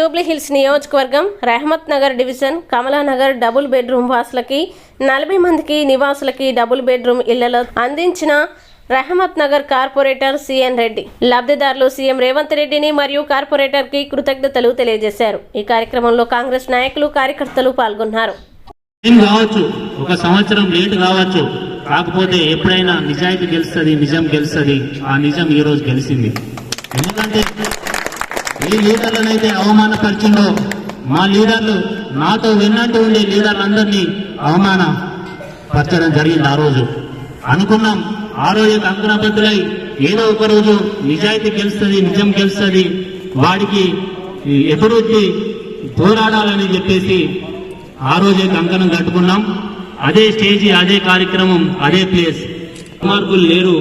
జూబ్లీహిల్స్ నియోజకవర్గం Rahmat Nagar division Kamalanagar double bedroom వాసులకి 40 మందికి నివాసులకి డబుల్ బెడ్రూమ్ ఇళ్లలో అందించిన రెహమత్ నగర్ కార్పొరేటర్ సిఎన్ రెడ్డి లబ్ధిదారులు సీఎం రేవంత్ రెడ్డిని మరియు కార్పొరేటర్ కి కృతజ్ఞతలు తెలియజేశారు। ఈ కార్యక్రమంలో కాంగ్రెస్ నాయకులు కార్యకర్తలు పాల్గొన్నారు। ఒక సంవత్సరం లేట్ కావచ్చు, కాకపోతే ఎప్పుడైనా నిజాయితీ గెలుస్తుంది, నిజం గెలుస్తుంది। ఆ నిజం ఈ రోజు గెలిచింది। ఎందుకంటే ఏ లీడర్లనైతే అవమానపరిచిందో మా లీడర్లు, నాతో విన్నట్టు ఉండే లీడర్లందరినీ అవమానపరచడం జరిగింది। ఆ రోజు అనుకున్నాం, ఆ రోజు కంకణబద్ధులై ఏదో ఒక రోజు నిజాయితీ గెలుస్తుంది, నిజం గెలుస్తుంది, వాడికి ఎదురొచ్చి పోరాడాలని చెప్పేసి ఆ రోజే కంకణం కట్టుకున్నాం। అదే స్టేజీ, అదే కార్యక్రమం, అదే ప్లేస్। మార్కులు లేరు,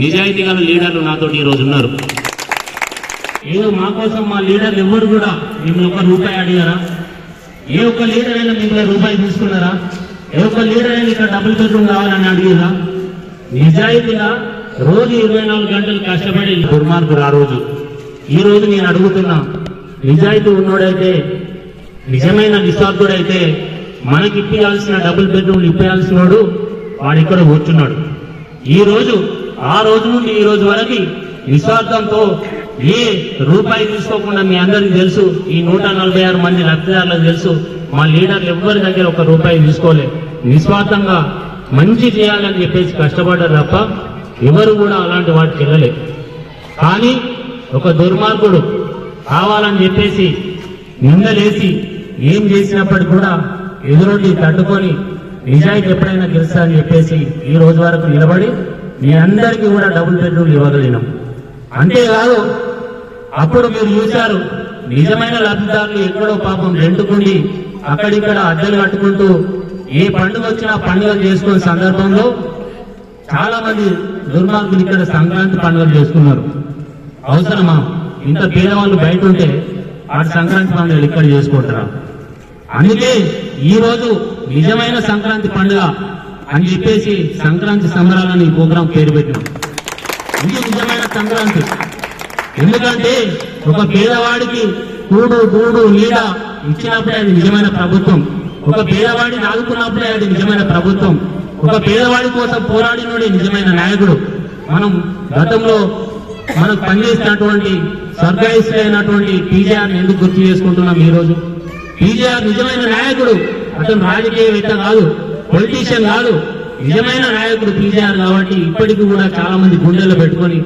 నిజాయితీ గల లీడర్లు నాతోటి ఈ రోజు ఉన్నారు। ఏదో మా కోసం మా లీడర్లు ఎవరు కూడా మిమ్మల్ని ఒక రూపాయి అడిగారా? ఏ ఒక్క లీడర్ అయినా మిమ్మల్ని రూపాయి తీసుకున్నారా? ఏ ఒక్క లీడర్ అయినా ఇక్కడ డబుల్ బెడ్రూమ్ కావాలని అడిగారా? నిజాయితీగా రోజు 24 గంటలు కష్టపడి దుర్మార్గుడు ఆ రోజు। ఈ రోజు నేను అడుగుతున్నా, నిజాయితీ ఉన్నోడైతే, నిజమైన నిస్వార్థుడైతే మనకి ఇప్పించాల్సిన డబుల్ బెడ్రూమ్ ఇప్పించాల్సినోడు వాడు ఇక్కడ కూర్చున్నాడు। ఈ రోజు ఆ రోజు నుండి ఈ రోజు వరకు నిస్వార్థంతో ఏ రూపాయి తీసుకోకుండా మీ అందరికీ తెలుసు, ఈ 146 మంది లబ్ధిదారులకు తెలుసు, మా లీడర్లు ఎవరి దగ్గర ఒక రూపాయి తీసుకోలే, నిస్వార్థంగా మంచి చేయాలని చెప్పేసి కష్టపడ్డారు తప్ప ఎవరు కూడా అలాంటి వాటికి వెళ్ళలే। కానీ ఒక దుర్మార్గుడు కావాలని చెప్పేసి నిందలేసి ఏం చేసినప్పటికీ కూడా ఎదురొడ్డి తట్టుకొని నిజాయితీ ఎప్పుడైనా గెలుస్తా అని చెప్పేసి ఈ రోజు వరకు నిలబడి మీ అందరికీ కూడా డబుల్ బెడ్రూమ్ ఇవ్వగలిగినాం। అంతేకాదు, అప్పుడు మీరు చూశారు, నిజమైన లబ్ధిదారులు ఎక్కడో పాపం రెండుకుండి అక్కడిక్కడ అద్దెలు కట్టుకుంటూ ఏ పండుగ వచ్చినా పండుగలు చేసుకునే సందర్భంలో చాలా మంది దుర్మార్గులు ఇక్కడ సంక్రాంతి పండుగలు చేసుకున్నారు। అవసరమా? ఇంత పేదవాళ్ళు బయట ఉంటే వాటి సంక్రాంతి పండుగలు ఇక్కడ చేసుకుంటారా? అందుకే ఈ రోజు నిజమైన సంక్రాంతి పండుగ అని చెప్పేసి సంక్రాంతి సంబరాలని ప్రోగ్రాం పేరు పెట్టినాం। ఇది నిజమైన సంక్రాంతి। ఎందుకంటే ఒక పేదవాడికి కూడు గూడు నీడ ఇచ్చినప్పుడే అది నిజమైన ప్రభుత్వం। ఒక పేదవాడిని ఆదుకున్నప్పుడే అది నిజమైన ప్రభుత్వం। ఒక పేదవాడి కోసం పోరాడినోడే నిజమైన నాయకుడు। మనం గతంలో మనకు పనిచేసినటువంటి స్వర్గస్థులైనటువంటి పీజేఆర్ ఎందుకు గుర్తు చేసుకుంటున్నాం ఈ రోజు? పీజేఆర్ నిజమైన నాయకుడు, అతను రాజకీయవేత్త కాదు, పొలిటీషియన్ కాదు, నిజమైన నాయకుడు పీజేఆర్। కాబట్టి ఇప్పటికీ కూడా చాలా మంది గుండెల్లో పెట్టుకొని